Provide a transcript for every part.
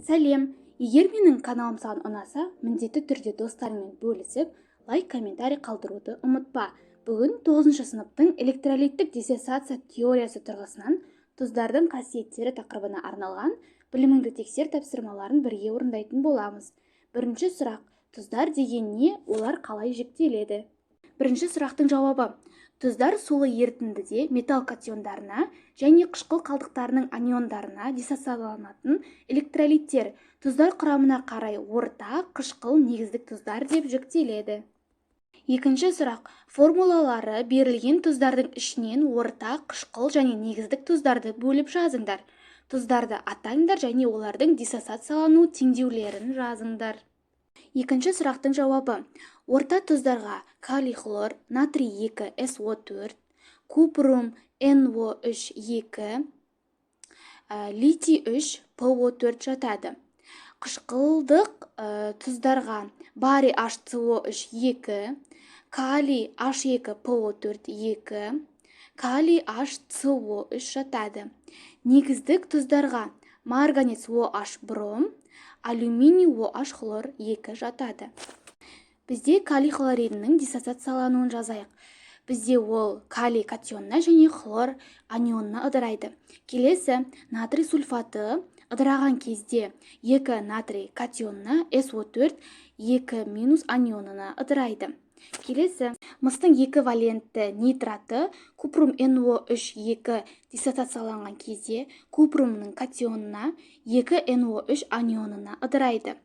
Сәлем! Егер менің каналым саған ұнаса, міндетті түрде достарыңмен бөлісіп, лайк, комментарий қалдыруды ұмытпа. Бүгін 9 сыныптың электролиттік диссоциация теориясы тұрғысынан тұздардың қасиеттері тақырыбына арналған біліміңді тексер тапсырмаларын бірге орындайтын боламыз. Бірінші сұрақ: тұздар деген не, олар қалай жіктеледі? Бірінші сұрақтың жауабы: тұздар сулы ерітіндіде металл катиондарына және қышқыл қалдықтарының аниондарына диссоциацияланатын электролиттер. Тұздар құрамына қарай орта, қышқыл, негіздік тұздар деп жіктеледі. Екінші сұрақ: формулалары берілген тұздардың ішінен орта, қышқыл және негіздік тұздарды бөліп жазыңдар. Тұздарды атаңдар және олардың диссоциациялану теңдеулерін жазыңдар. Екінші сұрақтың жауабы: орта тұздарға калий хлор, натрий 2 SO4, купрум NO3 2, литий 3 PO4 жатады. Қышқылдық тұздарға барий HCO3 2, калий H2 PO4 2, калий HCO3 жатады. Негіздік тұздарға марганец OH бром, алюминий OH хлор 2 жатады. Бізде калий хлоридінің диссоциациялануын жазайық. Бізде ол калий катионына және хлор анионына ыдырайды. Келесі: натрий сульфаты ыдыраған кезде 2 натрий катионына SO4 2- анионына ыдырайды. Келесі: мыстың 2 валентті нитраты купрум NO3 2 диссоциацияланған кезде купрумның катионына 2 NO3 анионына ыдырайды.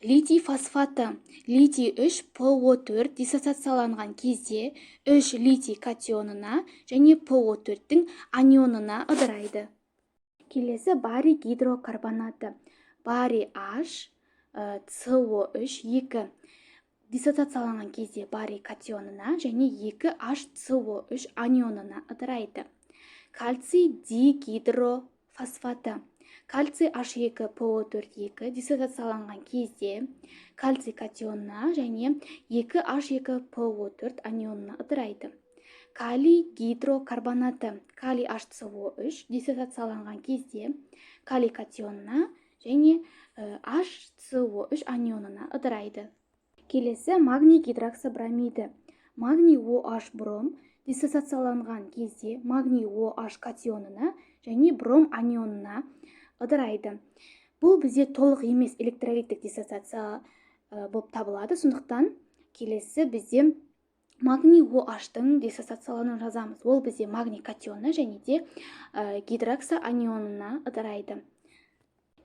Литий фосфаты литий 3 PO4 диссоциацияланған кезде 3 литий катионына және PO4-тің анионына ыдырайды. Келесі: барий гидрокарбонаты барий H CO3 2 диссоциацияланған кезде барий катионына және 2 HCO3 анионына ыдырайды. Кальций дигидрофосфаты кальций H2 PO4 2 диссоциацияланған кезде кальций катионына және 2 H2 PO4 анионына ыдырайды. Калий гидрокарбонаты калий HCO3 диссоциацияланған кезде калий катионына және HCO3 анионына ыдырайды. Келесі: магний гидроксибромиді магний OH бром диссоциацияланған кезде магний OH катионына және бром анионына ыдырайды. Бұл бізде толық емес электролиттік диссоциация болып табылады. Сондықтан келесі бізде магний OH-тың диссоциациялануын жазамыз. Ол бізде магний катионы және де гидроксо анионына ыдырайды.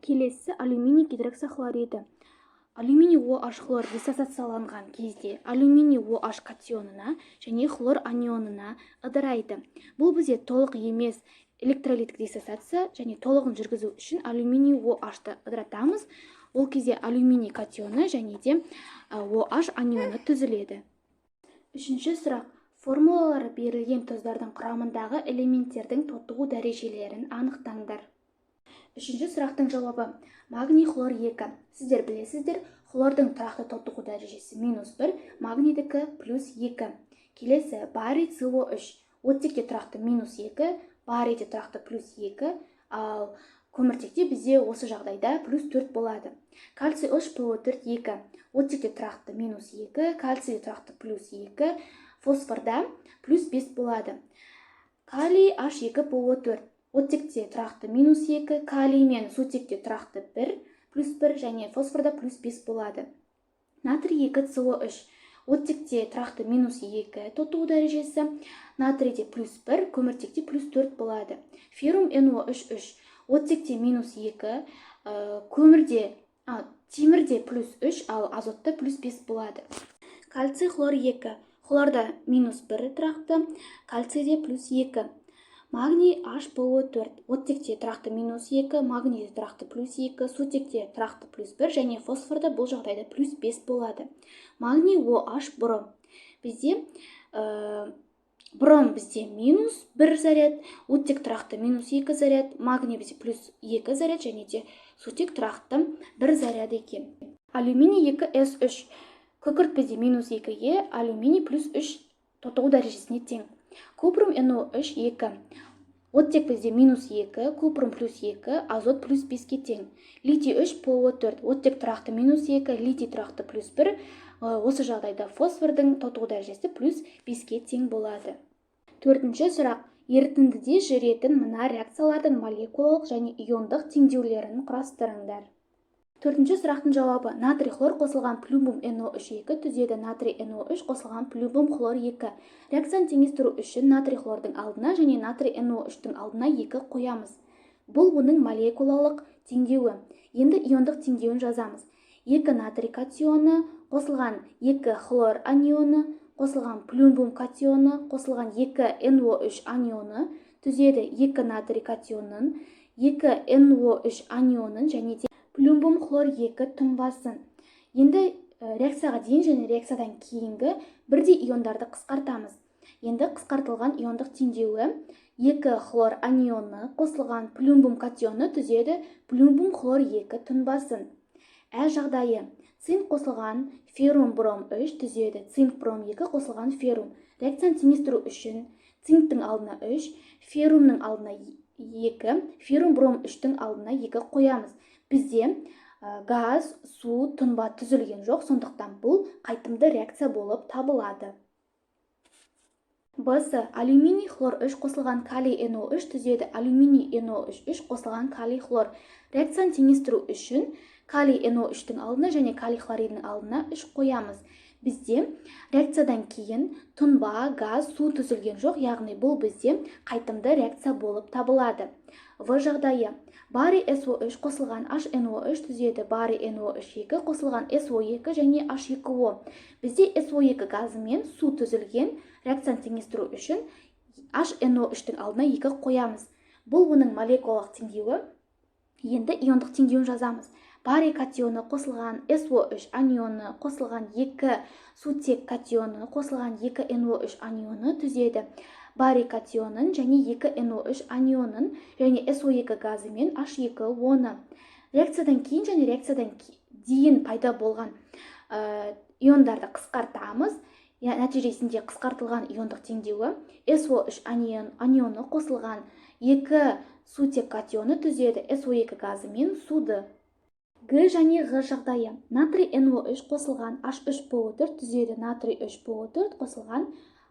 Келесі: алюминий гидроксохлориді алюминий OH хлор диссоциацияланған кезде алюминий OH катионына және хлор анионына ыдырайды. Бұл бізде толық емес электролиттік диссоциация және толығын жүргізу үшін алюминий OH-ты ыдыратамыз. Ол кезде алюминий катионы және де OH анионы түзіледі. Үшінші сұрақ: формулалары берілген тұздардың құрамындағы элементтердің тотығу дәрежелерін анықтаңдар. Үшінші сұрақтың жауабы: магний хлор 2. Сіздер білесіздер, хлордың тұрақты тотығу дәрежесі -1, магнийдікі +2. Келесі: барий CO3 оттекте тұрақты -2, барийде тұрақты +2, ал көміртекте бізде осы жағдайда +4 болады. Кальций HPO4 2 оттекте тұрақты -2, кальцийде тұрақты +2, фосфорда +5 болады. Калий H2PO4 оттекте тұрақты -2, калий мен сутекте тұрақты 1 +1 және фосфорда +5 болады. Натрий 2 CO3 оттекте тұрақты -2 тотығу дәрежесі, натрийде +1, көміртекте +4 болады. Феррум NO3 3 оттекте -2, темірде +3, ал азотта +5 болады. Кальций хлор 2 хлорда -1 тұрақты, кальцийде +2. Магний HPO4 оттекте тұрақты -2, магнийде тұрақты +2, сутекте тұрақты +1 және фосфорда бұл жағдайда +5 болады. Магний OH бром бізде бром бізде -1 заряд, оттек тұрақты -2 заряд, магний бізде +2 заряд және де сутек тұрақты 1 заряд екен. Алюминий 2 S3 күкірт бізде -2-ге, алюминий +3 тотығу дәрежесіне тең. Купрум NO3 2 Оттек бізде -2, купрум +2, азот +5-ке тең. Литий 3, ПО4. Оттек тұрақты -2, литий тұрақты +1. Осы жағдайда фосфордың тотығу дәрежесі +5-ке тең болады. Төртінші сұрақ. Ерітіндіде жүретін мына реакциялардың молекулалық және иондық теңдеулерін құрастырыңдар. Төртінші сұрақтың жауабы: натрий хлор қосылған плюмбум NO3 түзеді натрий NO3 қосылған плюмбум хлор 2. Реакцияны теңестіру үшін натрий хлордың алдына және натрий NO3-тің алдына 2 қоямыз. Бұл оның молекулалық теңдеуі. Енді иондық теңдеуін жазамыз. 2 натрий катионы қосылған 2 хлор анионы қосылған плюмбум катионы қосылған 2 NO3 анионы түзеді 2 натрий катионын 2 NO3 анионын және плюмбум хлор 2 тұнбасын. Енді реакцияға дейін және реакциядан кейінгі бірдей иондарды қысқартамыз. Енді қысқартылған иондық теңдеуі 2 хлор анионы қосылған плюмбум катионы түзеді плюмбум хлор 2 тұнбасын. Жағдайы: цинк қосылған феррум бром 3 түзеді цинк бром 2 қосылған феррум. Реакцияны теңестіру үшін цинктің алдына 3, феррумның алдына 2, феррум бром 3-тің алдына 2 қоямыз. Бізде газ, су, тұнба түзілген жоқ, сондықтан бұл қайтымды реакция болып табылады. Б-сы: алюминий хлор 3 қосылған калий NO3 түзеді алюминий NO3 қосылған калий хлор. Реакцияны теңестіру үшін калий NO3-тің алдына және калий хлоридінің алдына 3 қоямыз. Бізде реакциядан кейін тұнба, газ, су түзілген жоқ, яғни бұл бізде қайтымды реакция болып табылады. В жағдайы: барий SO3 қосылған HNO3 түзеді барий NO3 2 қосылған SO2 және H2O. Бізде SO2 газы мен су түзілген. Реакцияны теңестіру үшін HNO3-тің алдына 2 қоямыз. Бұл оның молекулалық теңдеуі. Енді иондық теңдеуін жазамыз. Барий катионы қосылған SO3 анионы қосылған 2 сутек катионы қосылған 2 NO3 анионы түзеді барий катионын және 2 NO3 анионын және SO2 газы мен H2O-ны. Реакциядан кейін және реакциядан дейін пайда болған иондарды қысқартамыз. Нәтижесінде қысқартылған иондық теңдеуі SO3 анионы қосылған 2 сутек катионы түзеді SO2 газы мен суды. Г және Ғ жағдайы: натрий NO3 қосылған H3PO4 түзеді натрий 3PO4 қосылған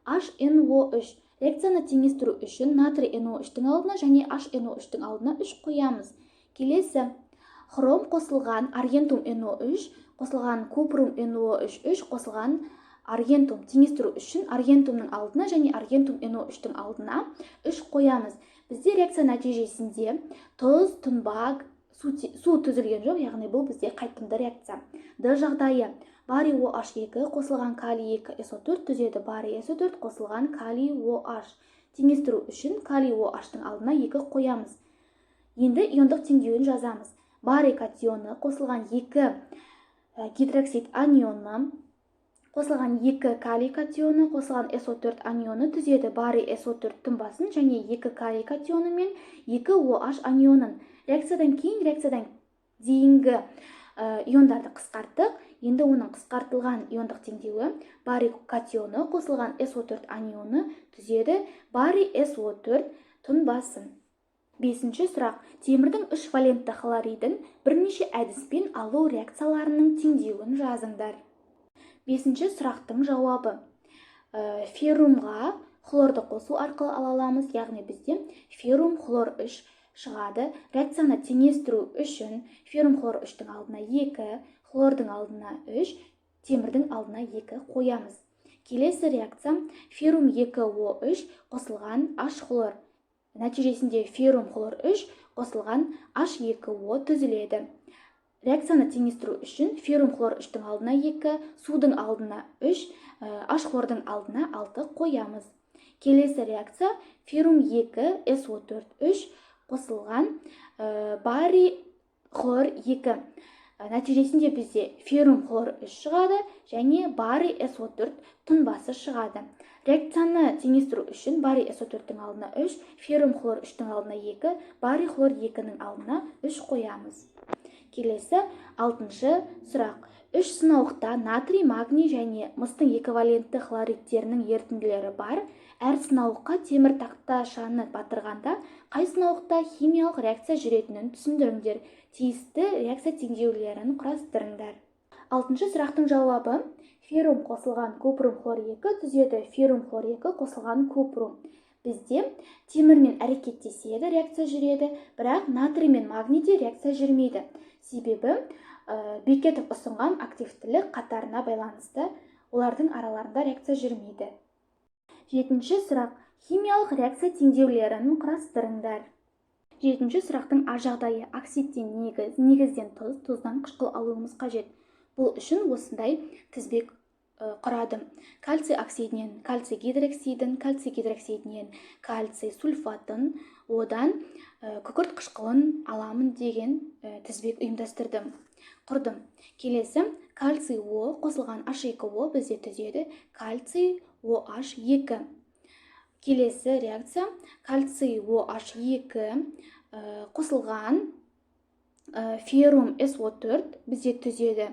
HNO3. Реакцияны теңестіру үшін натрий NO3-тің алдына және HNO3-тің алдына 3 қоямыз. Келесі: хром қосылған аргентум NO3 қосылған купрум NO3 қосылған аргентум. Теңестіру үшін аргентумның алдына және аргентум NO3-тің алдына 3 қоямыз. Бізде реакция нәтижесінде тұз, тұнба, су түзілген жоқ, яғни бұл бізде қайтымды реакция. Д жағдайы: барий OH2 қосылған калий 2 SO4 түзеді барий SO4 қосылған калий OH. Теңестіру үшін калий OH-тың алдына 2 қоямыз. Енді иондық теңдеуін жазамыз. Барий катионы қосылған 2 гидроксид анионы қосылған 2 калий катионы қосылған SO4 анионы түзеді барий SO4 тұнбасын және 2 калий катионы мен 2 OH анионын. Реакциядан кейін реакциядан дейінгі иондарды қысқарттық. Енді оның қысқартылған иондық теңдеуі барий катионы қосылған SO4 анионы түзеді барий SO4 тұнбасын. Бесінші сұрақ: темірдің 3 валентті хлоридін бірнеше әдіспен алу реакцияларының теңдеуін жазыңдар. Бесінші сұрақтың жауабы: феррумға хлорды қосу арқылы ала аламыз, яғни бізде феррум хлор 3 шығады. Реакцияны теңестіру үшін феррум хлор 3-тің алдына 2, хлордың алдына 3, темірдің алдына 2 қоямыз. Келесі реакция: феррум 2O3 қосылған H хлор. Нәтижесінде феррум хлор 3 қосылған H2O түзіледі. Реакцияны теңестіру үшін феррум хлор 3-тің алдына 2, судың алдына 3, H хлордың алдына 6 қоямыз. Келесі реакция: феррум 2 SO4 3 қосылған барий хлор 2. Нәтижесінде бізде феррум хлор 3 шығады және барий SO4 тұнбасы шығады. Реакцияны теңестіру үшін барий SO4-тің алдына 3, феррум хлор 3-тің алдына 2, барий хлор 2-нің алдына 3 қоямыз. Келесі 6-шы сұрақ: 3 сынауықта натрий, магний және мыстың эквивалентті хлоридтерінің ерітінділері бар. Әр сынауыққа темір тақташаны батырғанда қай сынауықта химиялық реакция жүретінін түсіндіріңдер. Тиісті реакция теңдеулерін құрастырыңдар. 6-шы сұрақтың жауабы: феррум қосылған купрум хлор 2 түзеді феррум хлор 2 қосылған купрум. Бізде темірмен әрекеттеседі, реакция жүреді, бірақ натрий мен магнийде реакция жүрмейді. Себебі Бекетов ұсынған активтілік қатарына байланысты олардың араларында реакция жүрмейді. 7-ші сұрақ: химиялық реакция теңдеулерін құрастырыңдар. 7-ші сұрақтың А жағдайы: оксидтен негіз, негізден тұз, тұздан қышқыл алуымыз қажет. Бұл үшін осындай тізбек құрадым. Кальций оксидінен кальций гидроксидін, кальций гидроксидінен кальций сульфатын, одан күкірт қышқылын аламын деген тізбек ұйымдастырдым, құрдым. Келесі: кальций О қосылған H2O бізде түзеді кальций OH2. Келесі реакция: кальций OH2 қосылған феррум SO4 бізде түзеді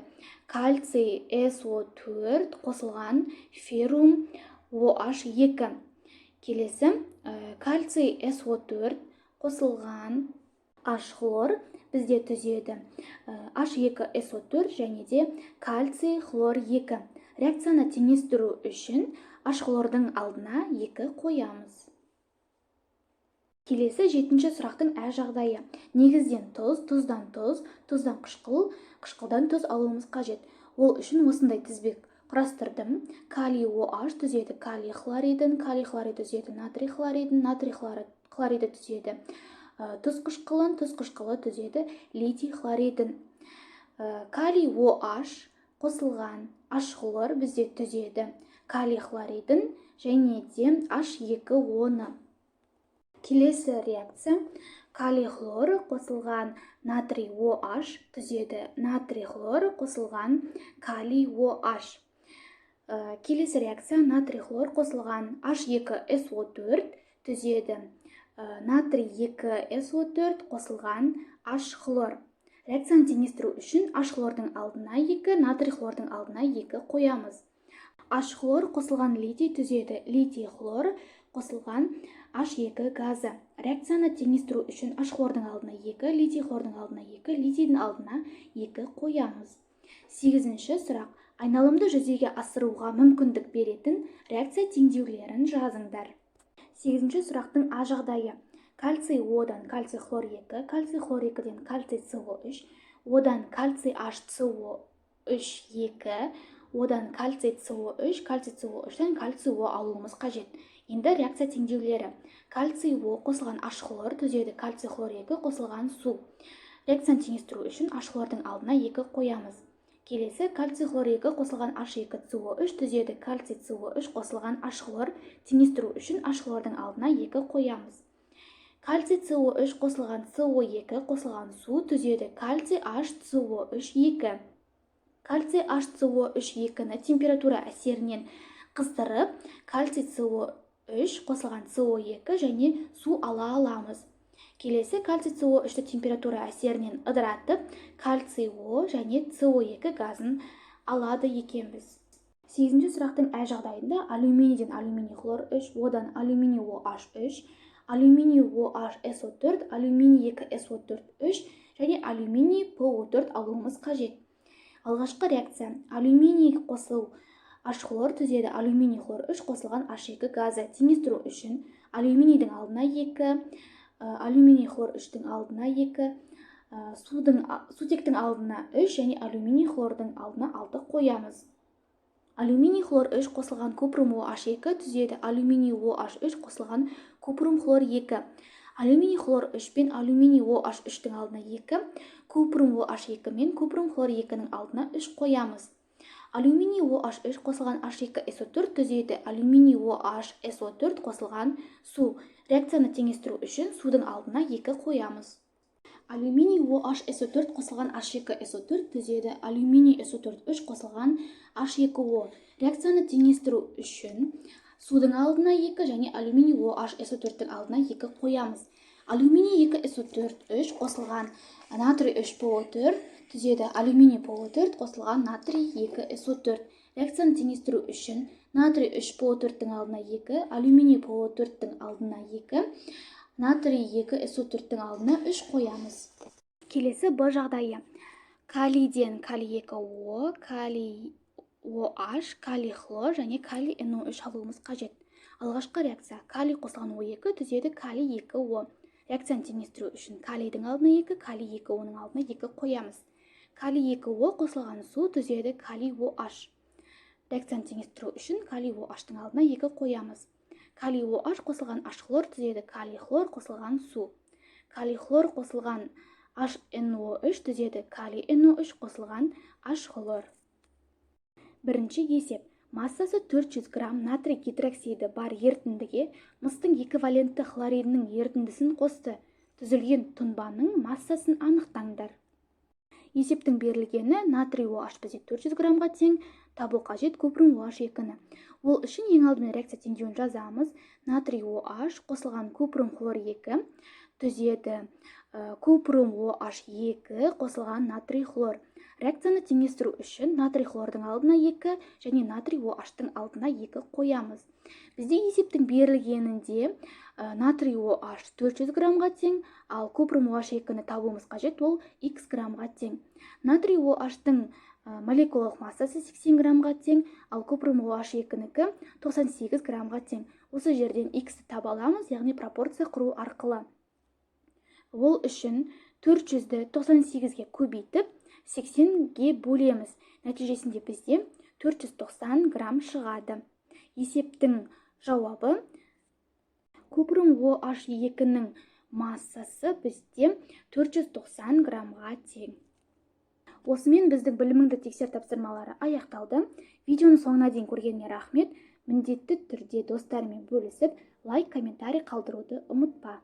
кальций SO4 қосылған феррум OH2. Келесі: кальций SO4 қосылған H хлор бізде түзеді H2SO4 және де кальций хлор 2. Реакцияны теңестіру үшін H хлордың алдына 2 қоямыз. Келесі 7-ші сұрақтың Ә жағдайы: негізден тұз, тұздан тұз, тұздан қышқыл, қышқылдан тұз алуымыз қажет. Ол үшін осындай тізбек құрастырдым. Калий OH түзеді калий хлоридін, калий хлорид түзеді натрий хлоридін, натрий хлориді түзеді тұз қышқылын, тұз қышқылы түзеді литий хлоридін. Калий OH қосылған H хлор бізде түзеді калий хлоридін және де H2O-ны. Келесі реакция: калий хлор қосылған натрий OH түзеді натрий хлор қосылған калий OH. Келесі реакция: натрий хлор қосылған H2SO4 түзеді натрий 2SO4 қосылған H хлор. Реакцияны теңестіру үшін H хлордың алдына 2, натрий хлордың алдына 2 қоямыз. H хлор қосылған литий түзеді литий хлор қосылған H2 газы. Реакцияны теңестіру үшін H хлордың алдына 2, литий хлордың алдына 2, литийдің алдына 2 қоямыз. 8-ші сұрақ: айналымды жүзеге асыруға мүмкіндік беретін реакция теңдеулерін жазыңдар. 8-ші сұрақтың А жағдайы: кальций Одан кальций хлор 2, кальций хлор 2-ден кальций CO3, одан кальций HCO3 2, одан кальций CO3, кальций CO3-тен кальций О алуымыз қажет. Енді реакция теңдеулері: кальций О қосылған H хлор түзеді кальций хлор 2 қосылған су. Реакцияны теңестіру үшін H хлордың алдына 2 қоямыз. Келесі: кальций хлор 2 қосылған H2CO3 түзеді кальций CO3 қосылған H хлор. Теңестіру үшін H хлордың алдына 2 қоямыз. Кальций CO3 қосылған CO2 қосылған су түзеді кальций HCO3 2. Кальций HCO3 2-ні температура әсерінен қыздырып, кальций CO3 қосылған CO2 және су ала аламыз. Келесі: кальций CO3-ті температура әсерінен ыдыратып, кальций О және CO2 газын алады екенбіз. 8-ші сұрақтың Ә жағдайында алюминийден алюминий хлор 3, одан алюминий OH3, алюминий OHSO4, алюминий 2SO4 3 және алюминий PO4 алуымыз қажет. Алғашқы реакция: алюминий қосылу H хлор түзеді алюминий хлор 3 қосылған H2 газы. Теңестіру үшін алюминийдің алдына 2, алюминий хлор 3-тің алдына 2, сутектің алдына 3 және алюминий хлордың алдына 6 қоямыз. Алюминий хлор 3 қосылған купрум OH2 түзеді алюминий OH3 қосылған купрум хлор 2. Алюминий хлор 3 пен алюминий OH3-тің алдына 2, купрум OH2 мен купрум хлор 2-нің алдына 3 қоямыз. Алюминий OH3 қосылған H2SO4 түзеді алюминий OHSO4 қосылған су. Реакцияны теңестіру үшін судың алдына 2 қоямыз. Алюминий OHSO4 қосылған H2SO4 түзеді алюминий SO4 3 қосылған H2O. Реакцияны теңестіру үшін судың алдына 2 және алюминий OHSO4-тің алдына 2 қоямыз. Алюминий 2SO4 3 қосылған натрий 3PO4 түзеді алюминий PO4 қосылған натрий 2SO4. Реакцияны теңестіру үшін Натрий 3 ПО4-тің алдына 2, алюминий ПО4-тің алдына 2, натрий 2 СО4-тің алдына 3 қоямыз. Келесі Б жағдайы. Калийден калий 2О, калий OH, калий хлор және калий NO3 алуымыз қажет. Алғашқы реакция. Калий қосылған O2 түзеді калий 2О. Реакцияны теңестіру үшін калийдің алдына 2, калий 2Оның алдына 2 қоямыз. Калий 2О қосылған су түзеді калий OH. Реакцияны теңестіру үшін калий OH-тың алдына 2 қоямыз. Калий OH қосылған H хлор түзеді калий хлор қосылған су. Калий хлор қосылған HNO3 түзеді калий NO3 қосылған H хлор. Бірінші есеп. Массасы 400 грамм натрий гидроксиді бар ерітіндіге мыстың эквивалентті хлоридінің ерітіндісін қосты. Түзілген тұнбаның массасын анықтаңдар. Есептің берілгені натрий OH бізде 400 граммға тең, табу қажет купрум OH2-ні. Ол үшін ең алдымен реакция теңдеуін жазамыз. Натрий OH қосылған купрум хлор 2 түзеді купрум OH2 қосылған натрий хлор. Реакцияны теңестіру үшін натрий хлордың алдына 2 және натрий OH-тың алдына 2 қоямыз. Бізде есептің берілгенінде натрий OH 400 граммға тең, ал купрум OH2-ні табуымыз қажет, ол X граммға тең. Натрий OH-тың молекулалық массасы 80 граммға тең, ал купрум OH2-нікі 98 граммға тең. Осы жерден X-ті таба аламыз, яғни пропорция құру арқылы. Ол үшін 400-ді 98-ге көбейтіп, 80-ге бөлеміз. Нәтижесінде бізде 490 грамм шығады. Есептің жауабы купрум OH2-нің массасы бізде 490 граммға тең. Осымен біздің біліміңді тексер тапсырмалары аяқталды. Видеоны соңына дейін көргеніңе рахмет. Міндетті түрде достармен бөлісіп, лайк, комментарий қалдыруды ұмытпа.